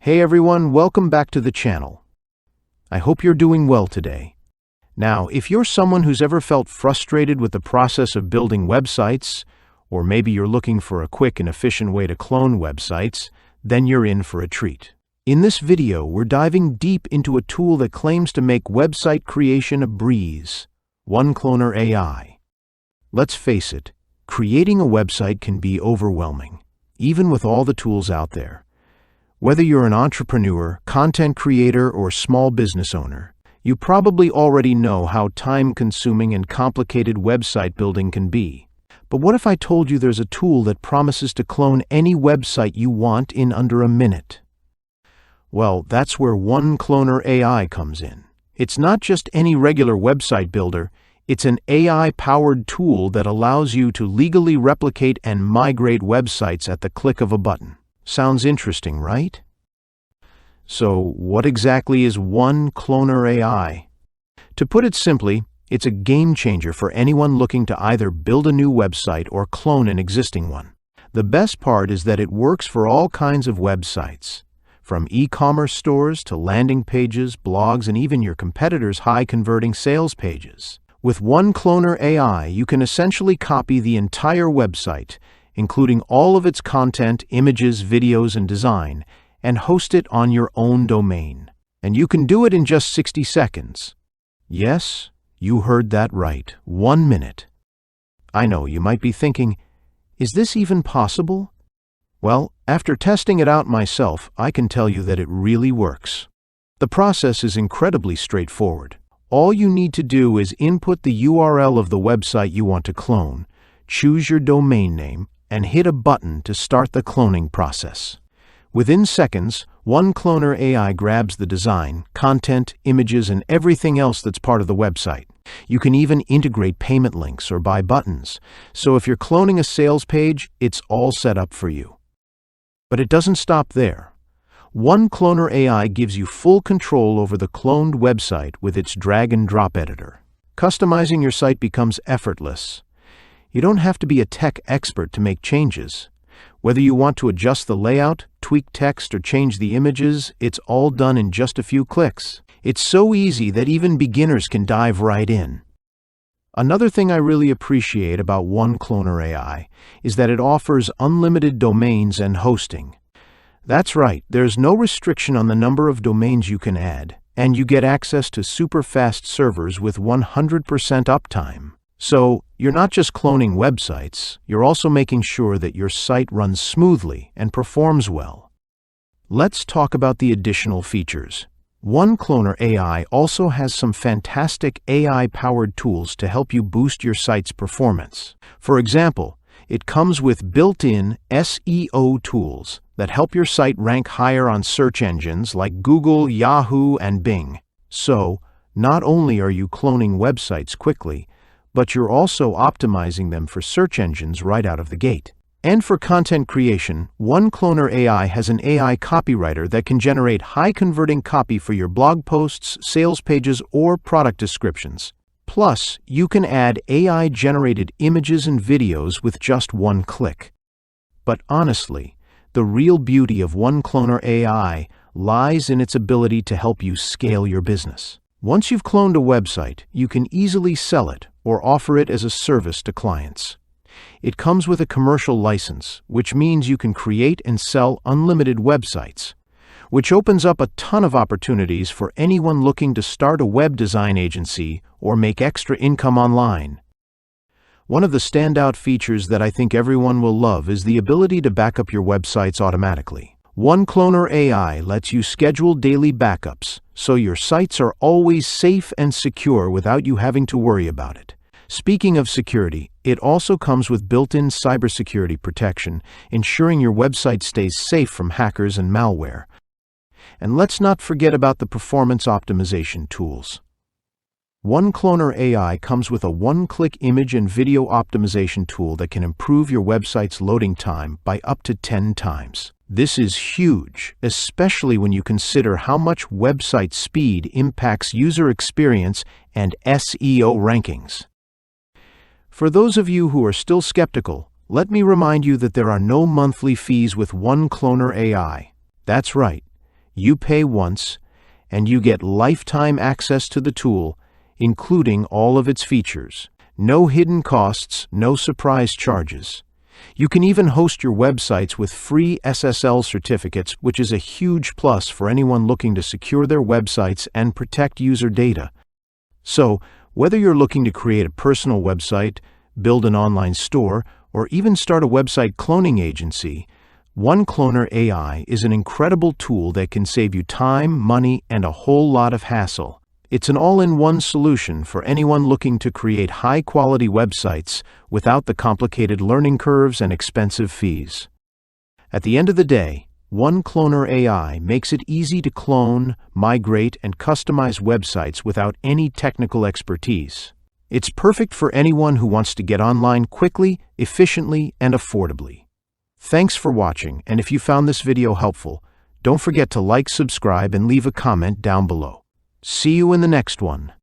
Hey everyone, welcome back to the channel. I hope you're doing well today. Now, if you're someone who's ever felt frustrated with the process of building websites, or maybe you're looking for a quick and efficient way to clone websites, then you're in for a treat. In this video, we're diving deep into a tool that claims to make website creation a breeze, OneCloner AI. Let's face it, creating a website can be overwhelming, even with all the tools out there. Whether you're an entrepreneur, content creator, or small business owner, you probably already know how time-consuming and complicated website building can be. But what if I told you there's a tool that promises to clone any website you want in under a minute? Well, that's where OneCloner AI comes in. It's not just any regular website builder, it's an AI-powered tool that allows you to legally replicate and migrate websites at the click of a button. Sounds interesting, right? So, what exactly is OneCloner AI? To put it simply, it's a game changer for anyone looking to either build a new website or clone an existing one. The best part is that it works for all kinds of websites, from e-commerce stores to landing pages, blogs, and even your competitors' high-converting sales pages. With OneCloner AI, you can essentially copy the entire website, including all of its content, images, videos, and design, and host it on your own domain. And you can do it in just 60 seconds. Yes, you heard that right, 1 minute. I know, you might be thinking, is this even possible? Well, after testing it out myself, I can tell you that it really works. The process is incredibly straightforward. All you need to do is input the URL of the website you want to clone, choose your domain name, and hit a button to start the cloning process. Within seconds, OneCloner AI grabs the design, content, images, and everything else that's part of the website. You can even integrate payment links or buy buttons, so if you're cloning a sales page, it's all set up for you. But it doesn't stop there. OneCloner AI gives you full control over the cloned website with its drag-and-drop editor. Customizing your site becomes effortless. You don't have to be a tech expert to make changes. Whether you want to adjust the layout, tweak text, or change the images, it's all done in just a few clicks. It's so easy that even beginners can dive right in. Another thing I really appreciate about OneCloner AI is that it offers unlimited domains and hosting. That's right, there's no restriction on the number of domains you can add, and you get access to super fast servers with 100% uptime. So, you're not just cloning websites, you're also making sure that your site runs smoothly and performs well. Let's talk about the additional features. OneCloner AI also has some fantastic AI-powered tools to help you boost your site's performance. For example, it comes with built-in SEO tools that help your site rank higher on search engines like Google, Yahoo, and Bing. So, not only are you cloning websites quickly, but you're also optimizing them for search engines right out of the gate. And for content creation, OneCloner AI has an AI copywriter that can generate high-converting copy for your blog posts, sales pages, or product descriptions. Plus, you can add AI-generated images and videos with just one click. But honestly, the real beauty of OneCloner AI lies in its ability to help you scale your business. Once you've cloned a website, you can easily sell it or offer it as a service to clients. It comes with a commercial license, which means you can create and sell unlimited websites, which opens up a ton of opportunities for anyone looking to start a web design agency or make extra income online. One of the standout features that I think everyone will love is the ability to back up your websites automatically. OneCloner AI lets you schedule daily backups, so your sites are always safe and secure without you having to worry about it. Speaking of security, it also comes with built-in cybersecurity protection, ensuring your website stays safe from hackers and malware. And let's not forget about the performance optimization tools. OneCloner AI comes with a one-click image and video optimization tool that can improve your website's loading time by up to 10 times. This is huge, especially when you consider how much website speed impacts user experience and SEO rankings. For those of you who are still skeptical, let me remind you that there are no monthly fees with OneCloner AI. That's right. You pay once, and you get lifetime access to the tool, including all of its features. No hidden costs, no surprise charges. You can even host your websites with free SSL certificates, which is a huge plus for anyone looking to secure their websites and protect user data. So, whether you're looking to create a personal website, build an online store, or even start a website cloning agency, OneCloner AI is an incredible tool that can save you time, money, and a whole lot of hassle. It's an all-in-one solution for anyone looking to create high-quality websites without the complicated learning curves and expensive fees. At the end of the day, OneCloner AI makes it easy to clone, migrate, and customize websites without any technical expertise. It's perfect for anyone who wants to get online quickly, efficiently, and affordably. Thanks for watching, and if you found this video helpful, don't forget to like, subscribe, and leave a comment down below. See you in the next one.